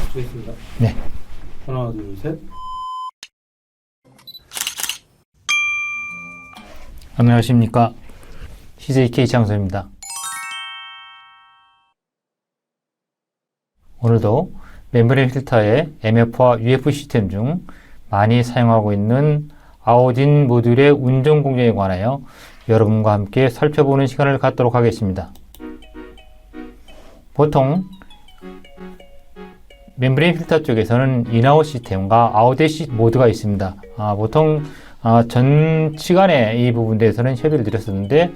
시작했습니다. 네. 하나, 둘, 셋. 안녕하십니까. CJK 장소입니다. 오늘도 멤브레인 필터의 MF와 UF 시스템 중 많이 사용하고 있는 아우딘 모듈의 운전 공정에 관하여 여러분과 함께 살펴보는 시간을 갖도록 하겠습니다. 보통 멤브레인 필터 쪽에서는 인아웃 시스템과 아웃 모드가 있습니다. 보통 전 시간에 이 부분에 대해서는 협의를 드렸었는데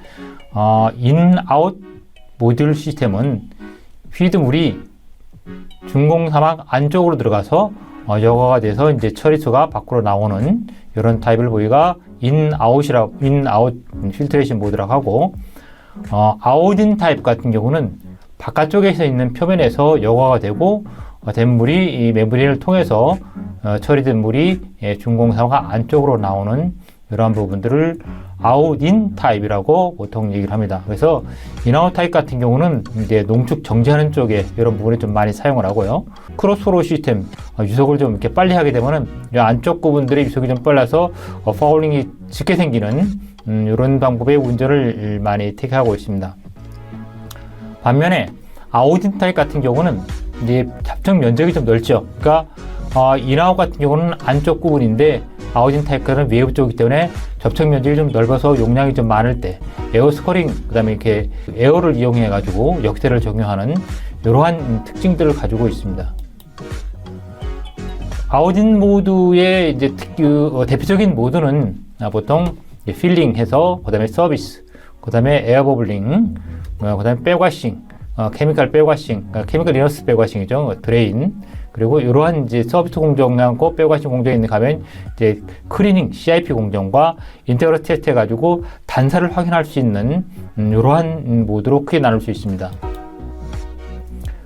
인아웃 모듈 시스템은 휘드물이 준공 사막 안쪽으로 들어가서 여과가 돼서 이제 처리수가 밖으로 나오는 이런 타입을 보기가 인아웃 필트레이션 모드라고 하고, 아웃인 타입 같은 경우는 바깥쪽에서 있는 표면에서 여과가 되고 된 물이 이 멤브레인을 통해서 처리된 물이 준공 사막 안쪽으로 나오는 이러한 부분들을 아웃인 타입이라고 보통 얘기를 합니다. 그래서 인아웃 타입 같은 경우는 이제 농축 정지하는 쪽에 이런 부분에 좀 많이 사용을 하고요. 크로스프로 시스템, 유속을 좀 이렇게 빨리 하게 되면은 이 안쪽 부분들의 유속이 좀 빨라서 파울링이 짙게 생기는 이런 방법의 운전을 많이 택하고 있습니다. 반면에 아웃인 타입 같은 경우는 이제 잡청 면적이 좀 넓죠. 그러니까 인아웃 같은 경우는 안쪽 부분인데 아웃인 타입과는 외부 쪽이기 때문에 접촉 면적이 좀 넓어서 용량이 좀 많을 때 에어 스커링, 그 다음에 이렇게 에어를 이용해 가지고 역세를 적용하는 이러한 특징들을 가지고 있습니다. 아웃인 모드의 이제 대표적인 모드는 보통 필링해서, 그 다음에 서비스, 그 다음에 에어 버블링, 그 다음에 백와싱, 케미컬 백와싱, 케미컬 리너스 백와싱이죠. 드레인. 그리고 이러한 이제 서비스 공정하고 백와싱 공정에 있는 가면 이제 클리닝, CIP 공정과 인테그럴 테스트 해가지고 단사를 확인할 수 있는 이러한 모드로 크게 나눌 수 있습니다.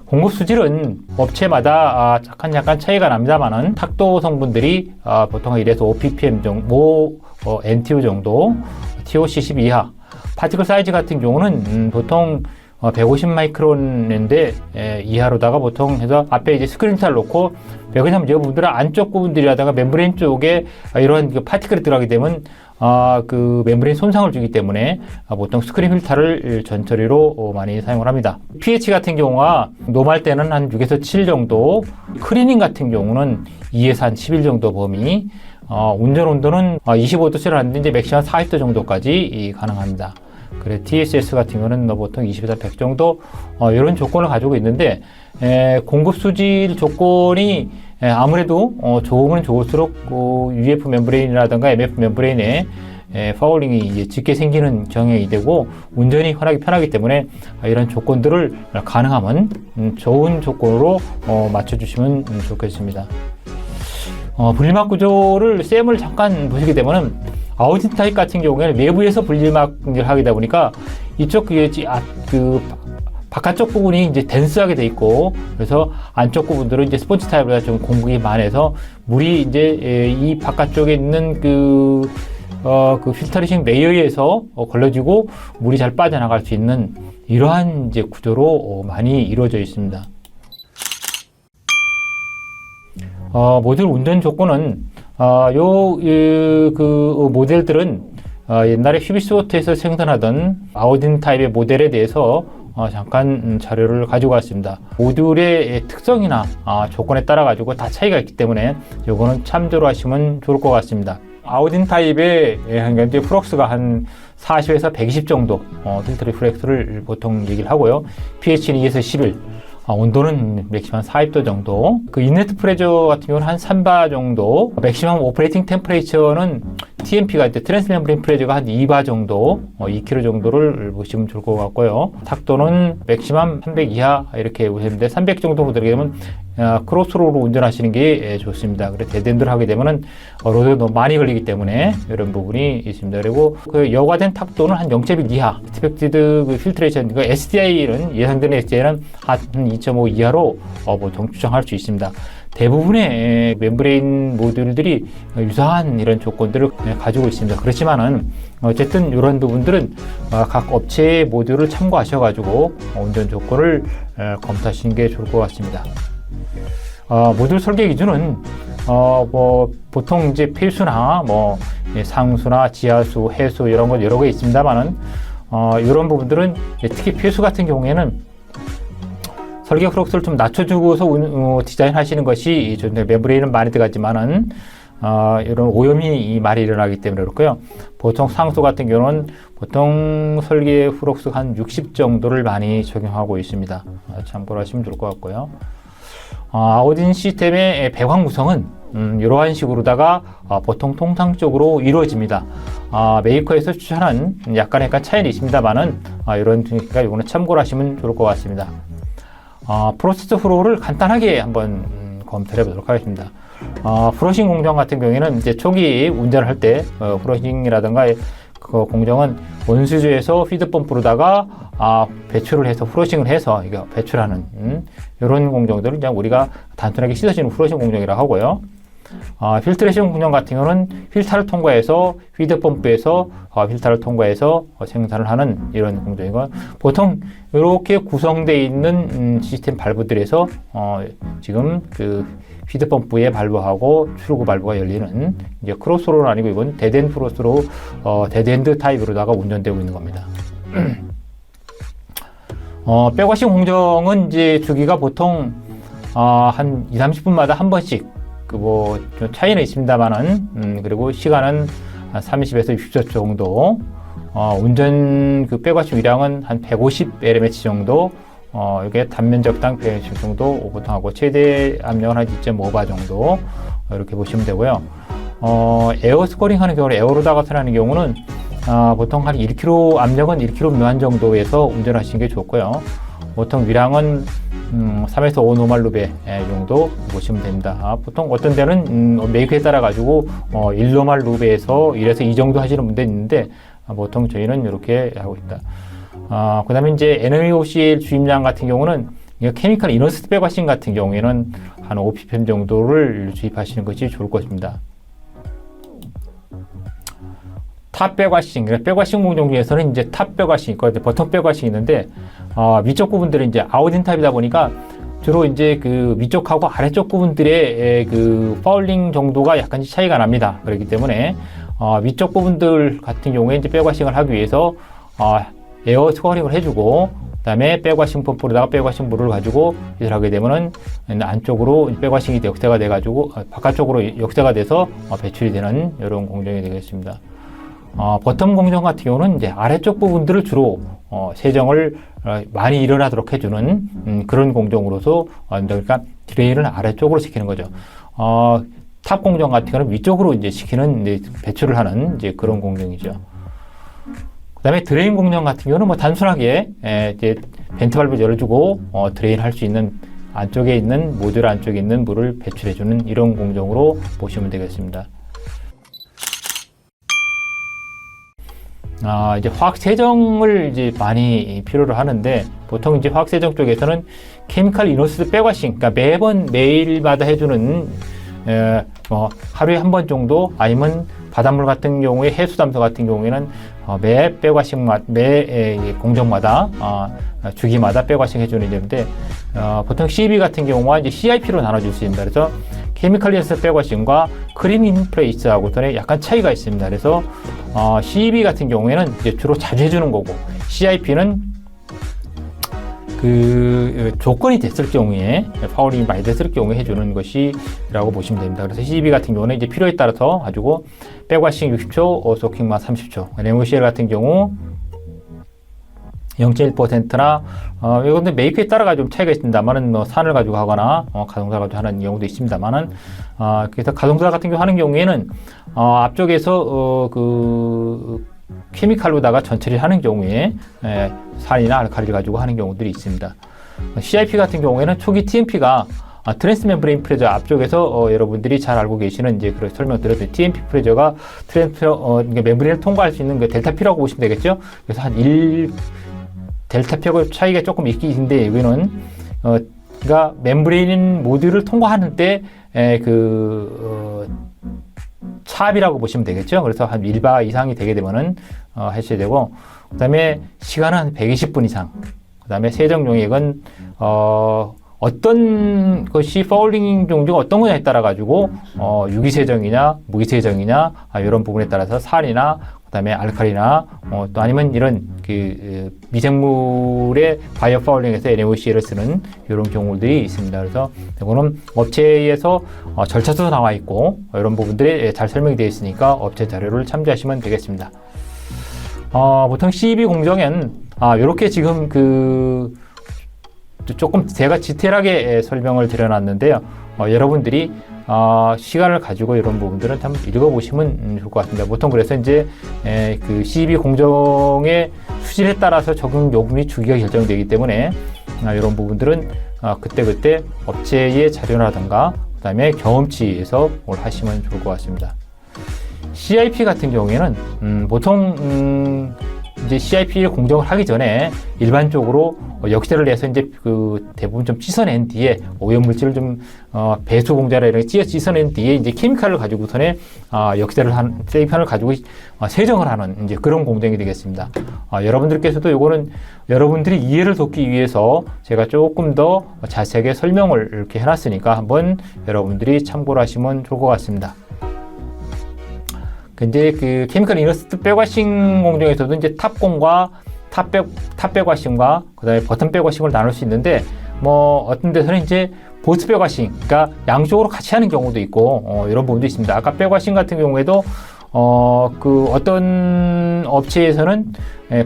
공급 수질은 업체마다 약간 차이가 납니다만은 탁도 성분들이 보통 1에서 5ppm 정도, NTU 정도, TOC10 이하, 파티클 사이즈 같은 경우는 보통 150 마이크론인데 이하로다가 보통 해서 앞에 이제 스크린타를 놓고, 왜냐면 이 부분들은 안쪽 부분들이라다가 멤브레인 쪽에 이런 파티클이 들어가게 되면 그 멤브레인 손상을 주기 때문에 보통 스크린 필터를 전처리로 많이 사용을 합니다. pH 같은 경우가 노멀 때는 한 6에서 7 정도, 클리닝 같은 경우는 2에서 한 11 정도 범위, 운전 온도는 25도씨를 하는데 이제 맥시멈 40도 정도까지 가능합니다. 그래, TSS 같은 경우는 보통 20에서 100 정도 이런 조건을 가지고 있는데, 공급 수질 조건이 아무래도 좋으면 좋을수록 UF 멤브레인이라든가 MF 멤브레인에 파울링이 이제 짙게 생기는 경향이 되고 운전이 편하기 때문에 이런 조건들을 가능하면 좋은 조건으로 맞춰주시면 좋겠습니다. 분리막 구조를 셈을 잠깐 보시게 되면은 아웃인 타입 같은 경우에는 내부에서 분리막을 하게 되다 보니까 이쪽 바깥쪽 부분이 이제 덴스하게 돼 있고, 그래서 안쪽 부분들은 이제 스펀지 타입보다 좀 공급이 많아서 물이 이제 이 바깥쪽에 있는 그 필터링 레이어에서 걸러지고 물이 잘 빠져나갈 수 있는 이러한 이제 구조로 많이 이루어져 있습니다. 모듈 운전 조건은 모델들은 옛날에 휴비스워트에서 생산하던 아우딘 타입의 모델에 대해서 잠깐 자료를 가지고 왔습니다. 모듈의 특성이나 조건에 따라 가지고 다 차이가 있기 때문에 이거는 참조로 하시면 좋을 것 같습니다. 아우딘 타입의 현재 플럭스가 한 40에서 120 정도 필터 리프렉스를 보통 얘기를 하고요. pH는 2에서 11, 온도는 맥시멈 40도 정도, 그 인레트 프레저 같은 경우는 한 3바 정도, 맥시멈 오퍼레이팅 템퍼레이처는 TMP가 이제 트랜스 멤브레인 프레저가 한 2바 정도, 2kg 정도를 보시면 좋을 것 같고요. 탁도는 맥시멈 300 이하 이렇게 보시는데 300 정도 들게 되면 크로스로로 운전하시는 게 좋습니다. 그래서 데드엔드를 하게 되면은 로드가 너무 많이 걸리기 때문에 이런 부분이 있습니다. 그리고 그 여과된 탁도는 한 0.1 이하, 익스펙티드 그 필트레이션, 그 SDI는 예상되는 SDI는 한 2.5 이하로 보통 추정할 수 있습니다. 대부분의 멤브레인 모듈들이 유사한 이런 조건들을 가지고 있습니다. 그렇지만은 어쨌든 이런 부분들은 각 업체의 모듈을 참고하셔가지고 운전 조건을 검토하시는 게 좋을 것 같습니다. 모듈 설계 기준은 뭐 보통 이제 필수나 뭐 상수나 지하수, 해수 이런 것 여러 개 있습니다만은 이런 부분들은 특히 필수 같은 경우에는 설계 후록스를 좀 낮춰주고서 디자인하시는 것이 좀 멤브레인은 많이 들어가지만은 이런 오염이 많이 일어나기 때문에 그렇고요. 보통 상수 같은 경우는 보통 설계 후록스 한 60 정도를 많이 적용하고 있습니다. 참고로 하시면 좋을 것 같고요. 아우딘 시스템의 배관 구성은 이러한 식으로다가 보통 통상적으로 이루어집니다. 메이커에서 추천한 약간 차이는 있습니다만은 이런 그러니까 이거는 참고를 하시면 좋을 것 같습니다. 프로세스 플로우를 간단하게 한번 검토해 보도록 하겠습니다. 프로싱 공정 같은 경우에는 이제 초기 운전을 할 때 프로싱이라든가 그 공정은 온수조에서 피드 펌프로다가 배출을 해서 프로싱을 해서 이거 배출하는 이런 공정들은 그냥 우리가 단순하게 씻어지는 프로싱 공정이라고 하고요. 필트레이션 공정 같은 경우는 필터를 통과해서 피드 펌프에서 필터를 통과해서 생산을 하는 이런 공정이고, 보통 이렇게 구성되어 있는 시스템 발브들에서 지금 그 피드 펌프의 발브하고 출구 발브가 열리는 이제 크로스로는 아니고 이건 데드엔드 크로스로 데드엔드 타입으로다가 운전되고 있는 겁니다. 백워싱 공정은 이제 주기가 보통 한 2-30분마다 한 번씩 뭐 차이는 있습니다만은 그리고 시간은 한 30에서 60초 정도, 운전 그 백워싱 위량은 한 150 정도, 이게 단면적당 100 정도 보통 하고 최대 압력은 한 2.5바 정도 이렇게 보시면 되고요. 에어 스코링 하는 경우는 에어로다가 하는 경우는 보통 한 1kg 압력은 1kg 미만 정도에서 운전하시는 게 좋고요. 보통 위량은 3에서 5 노멀 루베 정도 보시면 됩니다. 보통 어떤 데는 메이크에 따라 가지고 1 노멀 루베에서 1에서 2 정도 하시는 분도 있는데 보통 저희는 이렇게 하고 있다. 그 다음에 이제 NaOCl 주입량 같은 경우는 케미컬 이너스 백워싱 같은 경우에는 한 5ppm 정도를 주입하시는 것이 좋을 것입니다. 탑 백워싱, 백워싱 공정 중에서는 이제 탑 백워싱 있거든요. 버텀 백워싱이 있는데, 위쪽 부분들은 이제 아우딘 타입이다 보니까 주로 이제 그 위쪽하고 아래쪽 부분들의 그 파울링 정도가 약간씩 차이가 납니다. 그렇기 때문에, 위쪽 부분들 같은 경우에 이제 백워싱을 하기 위해서, 에어 스코어링을 해주고, 그 다음에 백워싱 펌프로다가 백워싱 물을 가지고 일을 하게 되면은 안쪽으로 백워싱이 역세가 돼가지고, 바깥쪽으로 역세가 돼서 배출이 되는 이런 공정이 되겠습니다. 버텀 공정 같은 경우는 이제 아래쪽 부분들을 주로 세정을 많이 일어나도록 해주는 그런 공정으로서 그러니까 드레인을 아래쪽으로 시키는 거죠. 탑 공정 같은 경우는 위쪽으로 이제 시키는 이제 배출을 하는 이제 그런 공정이죠. 그다음에 드레인 공정 같은 경우는 뭐 단순하게 이제 벤트 발브 열어주고 드레인 할 수 있는 안쪽에 있는 모듈 안쪽에 있는 물을 배출해주는 이런 공정으로 보시면 되겠습니다. 이제 화학 세정을 이제 많이 필요로 하는데, 보통 이제 화학 세정 쪽에서는 케미컬 이너스 백워싱, 그러니까 매일마다 해주는, 하루에 한 번 정도, 아니면 바닷물 같은 경우에 해수 담소 같은 경우에는 매 공정마다, 주기마다 백워싱 해주는 일인데, 보통 CB 같은 경우와 이제 CIP로 나눠줄 수 있습니다. 그래서 케미컬 이너스 백워싱과 크림 인플레이스하고는 약간 차이가 있습니다. 그래서 CB 같은 경우에는 이제 주로 자주 해주는 거고, CIP는 그 조건이 됐을 경우에, 파울링이 많이 됐을 경우에 해주는 것이라고 보시면 됩니다. 그래서 CB 같은 경우는 이제 필요에 따라서 가지고 백워싱 60초, 소킹만 30초. NaOCl 같은 경우 0.1%나 이건데 메이크에 따라가 좀 차이가 있습니다만은 산을 가지고 하거나 가동사 가지고 하는 경우도 있습니다만은 그래서 가동사 같은 경우 하는 경우에는 앞쪽에서 그 케미칼로다가 전처리를 하는 경우에 산이나 알칼리를 가지고 하는 경우들이 있습니다. CIP 같은 경우에는 초기 TMP가 트랜스 멤브레인 프레저 앞쪽에서 여러분들이 잘 알고 계시는 이제 그런 설명드렸죠. TMP 프레저가 멤브레인을 통과할 수 있는 그 델타 P라고 보시면 되겠죠. 그래서 한 1 델타 P하고 차이가 조금 있긴 있는데, 여기는 그러니까 멤브레인 모듈을 통과하는 때 차압이라고 보시면 되겠죠. 그래서 한 1바 이상이 되게 되면은 하셔야 되고, 그 다음에 시간은 한 120분 이상, 그 다음에 세정 용액은 어떤 것이 파울링 종류가 어떤 거냐에 따라 가지고 유기세정이냐 무기세정이냐 이런 부분에 따라서 산이나 그다음에 알칼리나 또 아니면 이런 그 미생물의 바이오 파울링에서 NaOC를 쓰는 이런 경우들이 있습니다. 그래서 이거는 업체에서 절차도 나와 있고 이런 부분들이 잘 설명이 되어 있으니까 업체 자료를 참조하시면 되겠습니다. 보통 CEB 공정엔 이렇게 지금 조금 제가 디테일하게 설명을 드려놨는데요. 여러분들이 시간을 가지고 이런 부분들은 참 읽어보시면 좋을 것 같습니다. 보통 그래서 이제 그 CEB 공정의 수질에 따라서 적용 요금이 주기가 결정되기 때문에 이런 부분들은 그때그때 업체의 자료라든가 그 다음에 경험치에서 뭘 하시면 좋을 것 같습니다. CIP 같은 경우에는 보통 이제 CIP를 공정을 하기 전에 일반적으로 역시를 내서 이제 그 대부분 좀 씻어낸 뒤에 오염물질을 좀 배수 공자라 이렇게 씻어낸 뒤에 이제 케미칼을 가지고서는 역시를 한 세이판을 가지고 세정을 하는 이제 그런 공정이 되겠습니다. 여러분들께서도 요거는 여러분들이 이해를 돕기 위해서 제가 조금 더 자세하게 설명을 이렇게 해놨으니까 한번 여러분들이 참고를 하시면 좋을 것 같습니다. 근데 그 케미컬 이너스트 백워싱 공정에서도 이제 탑공과 탑백워싱과 그다음에 버튼 백워싱을 나눌 수 있는데 뭐 어떤 데서는 이제 보스 백워싱, 그러니까 양쪽으로 같이 하는 경우도 있고 이런 부분도 있습니다. 아까 백워싱 같은 경우에도 그 어떤 업체에서는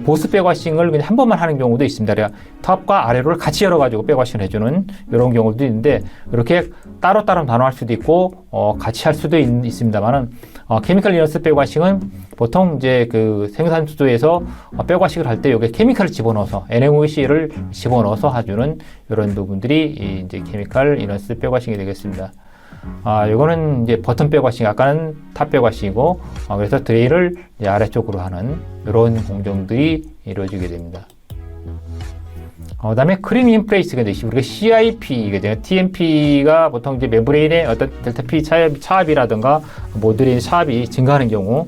보스 백워싱을 그냥 한 번만 하는 경우도 있습니다. 그러니까 탑과 아래로를 같이 열어가지고 백워싱을 해주는 이런 경우도 있는데 이렇게 따로따로 나눠할 수도 있고 같이 할 수도 있습니다만은 케미컬 이너스 백워싱은 보통 이제 그 생산 수조에서 백워싱을 할 때 여기 케미컬을 집어넣어서 NaOC를 집어넣어서 해주는 이런 부분들이 이제 케미컬 이너스 백워싱이 되겠습니다. 이거는 이제 버튼 백워싱, 아까는 탑 백워싱이고, 그래서 드레일을 아래쪽으로 하는 이런 공정들이 이루어지게 됩니다. 그 다음에 크림 인플레이스가 되시 우리가 CIP, TMP가 보통 이제 멤브레인의 어떤 델타 P 차압이라든가 모듈의 차압이 증가하는 경우,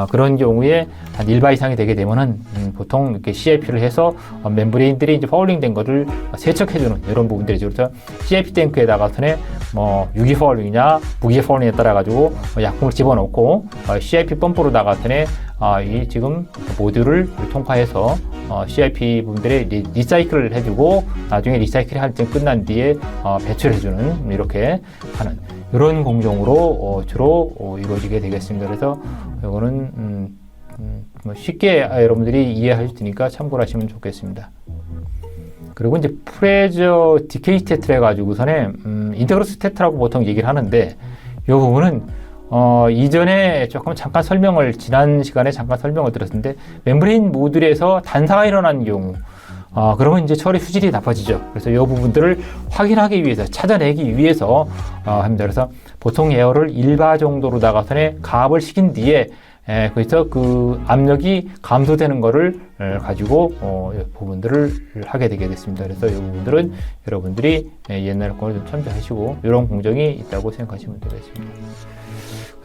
그런 경우에 한 1바 이상이 되게 되면은 보통 이렇게 CIP를 해서 멤브레인들이 이제 파울링 된 것을 세척해주는 이런 부분들이죠. 그래서 CIP 탱크에다가서는 뭐 유기 파울링이냐 무기 파울링에 따라 가지고 약품을 집어넣고 CIP 펌프로 나가서는 이 지금 모듈을 통과해서 CIP 부분들의 리사이클을 해주고 나중에 리사이클이 한쯤 끝난 뒤에 배출해주는 이렇게 하는 이런 공정으로 주로 이루어지게 되겠습니다. 그래서 이거는 쉽게 여러분들이 이해할 수 있으니까 참고를 하시면 좋겠습니다. 그리고 이제 프레저 디케이 스태트를 해가지고서는 인테그럴 스태트라고 보통 얘기를 하는데 이 부분은 이전에 잠깐 지난 시간에 잠깐 설명을 드렸는데 멤브레인 모듈에서 단사가 일어난 경우 그러면 이제 처리 수질이 나빠지죠. 그래서 이 부분들을 확인하기 위해서 찾아내기 위해서 합니다. 그래서 보통 에어를 1바 정도로 나가서는 가압을 시킨 뒤에 그래서 그 압력이 감소되는 거를 가지고 부분들을 하게 되게 됐습니다. 그래서 이 부분들은 여러분들이 옛날 거를 좀 참조하시고 이런 공정이 있다고 생각하시면 되겠습니다.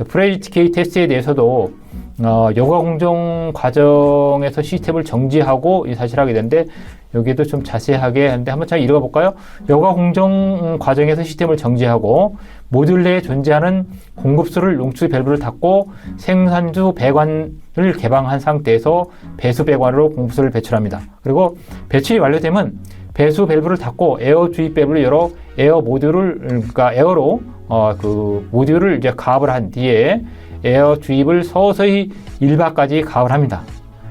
프레지티케이 테스트에 대해서도 여과 공정 과정에서 시스템을 정지하고 사실하게 되는데 여기에도 좀 자세하게 하는데 한번 잘 읽어볼까요? 여과 공정 과정에서 시스템을 정지하고 모듈 내에 존재하는 공급수를 농축 밸브를 닫고 생산주 배관을 개방한 상태에서 배수 배관으로 공급수를 배출합니다. 그리고 배출이 완료되면 배수 밸브를 닫고 에어 주입 밸브를 열어 에어 모듈을 그러니까 에어로 그 모듈을 이제 가압을 한 뒤에 에어 주입을 서서히 1바까지 가압을 합니다.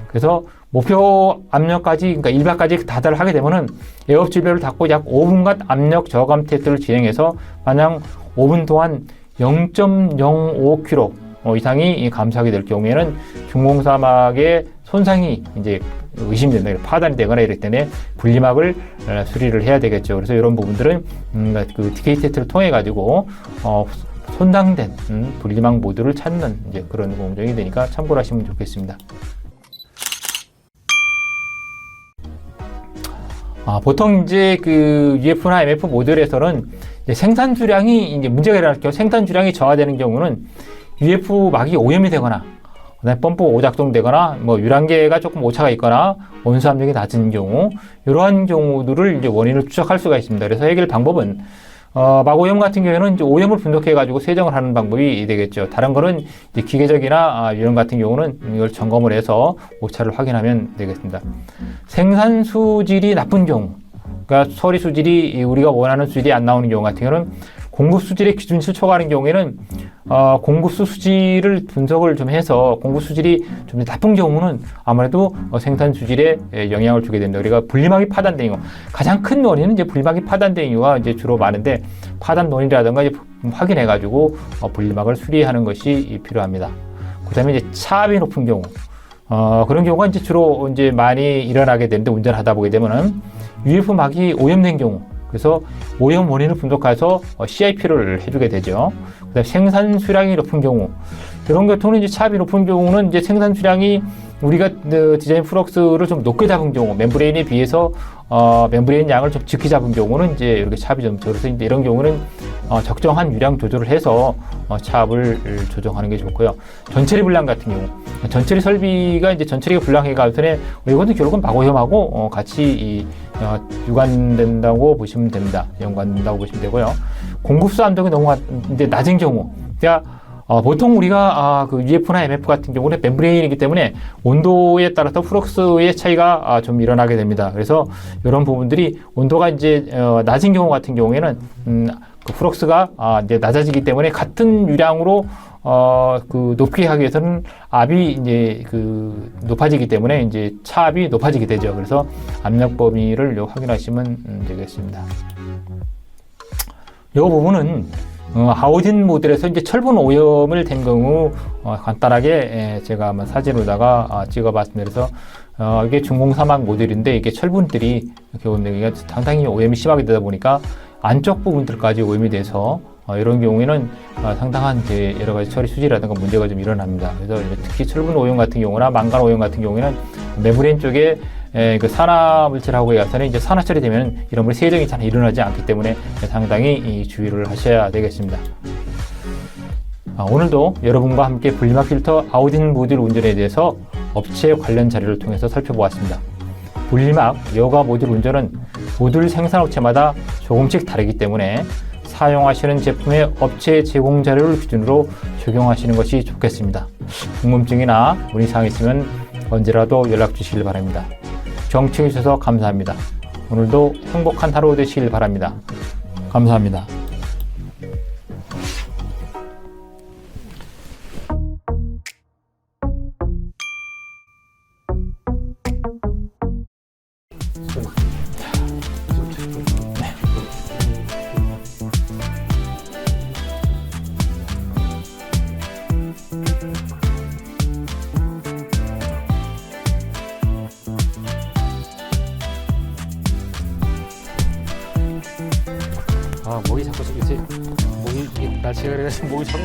그래서 목표 압력까지, 그러니까 1바까지 다달을 하게 되면은 에어 주입을 닫고 약 5분간 압력 저감 테스트를 진행해서 만약 5분 동안 0.05kg 이상이 감소하게 될 경우에는 중공사막의 손상이 이제 의심된다, 파단이 되거나 이럴 때는 분리막을 수리를 해야 되겠죠. 그래서 이런 부분들은 그 디케이 테스트를 통해 가지고 손상된 분리막 모듈을 찾는 이제 그런 공정이 되니까 참고를 하시면 좋겠습니다. 보통 이제 그 UF나 MF 모듈에서는 이제 생산 주량이 이제 문제가 일어날 경우 생산 주량이 저하되는 경우는 UF 막이 오염이 되거나 그다음에 펌프가 오작동되거나 뭐 유량계가 조금 오차가 있거나 온수 압력이 낮은 경우 이러한 경우들을 이제 원인을 추적할 수가 있습니다. 그래서 해결 방법은 막오염 같은 경우에는 이제 오염을 분석해 가지고 세정을 하는 방법이 되겠죠. 다른 거는 이제 기계적이나 유형 같은 경우는 이걸 점검을 해서 오차를 확인하면 되겠습니다. 생산 수질이 나쁜 경우, 그러니까 처리 수질이 우리가 원하는 수질이 안 나오는 경우 같은 경우는 공급 수질의 기준치를 초과하는 경우에는 공급수 수질을 분석을 좀 해서 공급 수질이 좀 나쁜 경우는 아무래도 생산 수질에 영향을 주게 됩니다. 우리가 분리막이 파단된 경우, 가장 큰 원인은 이제 분리막이 파단된 이유가 이제 주로 많은데 파단 원인이라든가 이제 확인해가지고 분리막을 수리하는 것이 필요합니다. 그다음에 이제 차압이 높은 경우, 그런 경우가 이제 주로 이제 많이 일어나게 되는데 운전하다 보게 되면은 UF 막이 오염된 경우. 그래서 오염 원인을 분석해서 CIP를 해주게 되죠. 그다음에 생산 수량이 높은 경우, 이런 경우는 이제 차압이 높은 경우는 이제 생산 수량이 우리가 디자인 플럭스를 좀 높게 잡은 경우, 멤브레인에 비해서 멤브레인 양을 좀 적게 잡은 경우는 이제 이렇게 차압이 좀 적어서 이런 경우는 적정한 유량 조절을 해서 차압을 조정하는 게 좋고요. 전처리 불량 같은 경우, 전처리 설비가 이제 전처리가 불량해가 전에 이것도 결국은 막오염하고 같이 유관된다고 보시면 됩니다. 연관된다고 보시면 되고요. 공급수 안정이 너무 이제 낮은 경우, 그러니까 보통 우리가 그 UF나 MF 같은 경우는 멤브레인이기 때문에 온도에 따라서 플럭스의 차이가 좀 일어나게 됩니다. 그래서 이런 부분들이 온도가 이제 낮은 경우 같은 경우에는 그 플럭스가 이제 낮아지기 때문에 같은 유량으로 그 높게 하기 위해서는 압이 이제 그 높아지기 때문에 이제 차압이 높아지게 되죠. 그래서 압력 범위를 확인하시면 되겠습니다. 이 부분은 아우딘 모델에서 이제 철분 오염을 된 경우 간단하게 제가 한번 사진으로다가 찍어봤습니다. 그래서 이게 중공사막 모델인데 이게 철분들이 이렇게 오면 상당히 오염이 심하게 되다 보니까 안쪽 부분들까지 오염이 돼서 이런 경우에는 상당한 여러 가지 처리 수질이라든가 문제가 좀 일어납니다. 그래서 특히 철분 오염 같은 경우나 망간 오염 같은 경우에는 멤브레인 쪽에 그 산화 물질하고 해서는 이제 산화 처리되면 이런 물 세정이 잘 일어나지 않기 때문에 상당히 주의를 하셔야 되겠습니다. 오늘도 여러분과 함께 분리막 필터 아우딘 모듈 운전에 대해서 업체 관련 자료를 통해서 살펴보았습니다. 분리막 여가 모듈 운전은 모듈 생산업체마다 조금씩 다르기 때문에 사용하시는 제품의 업체 제공 자료를 기준으로 적용하시는 것이 좋겠습니다. 궁금증이나 문의사항 있으면 언제라도 연락 주시길 바랍니다. 시청해 주셔서 감사합니다. 오늘도 행복한 하루 되시길 바랍니다. 감사합니다. 목이 자꾸 이렇게 목이 날씨가 그래서 목이 자꾸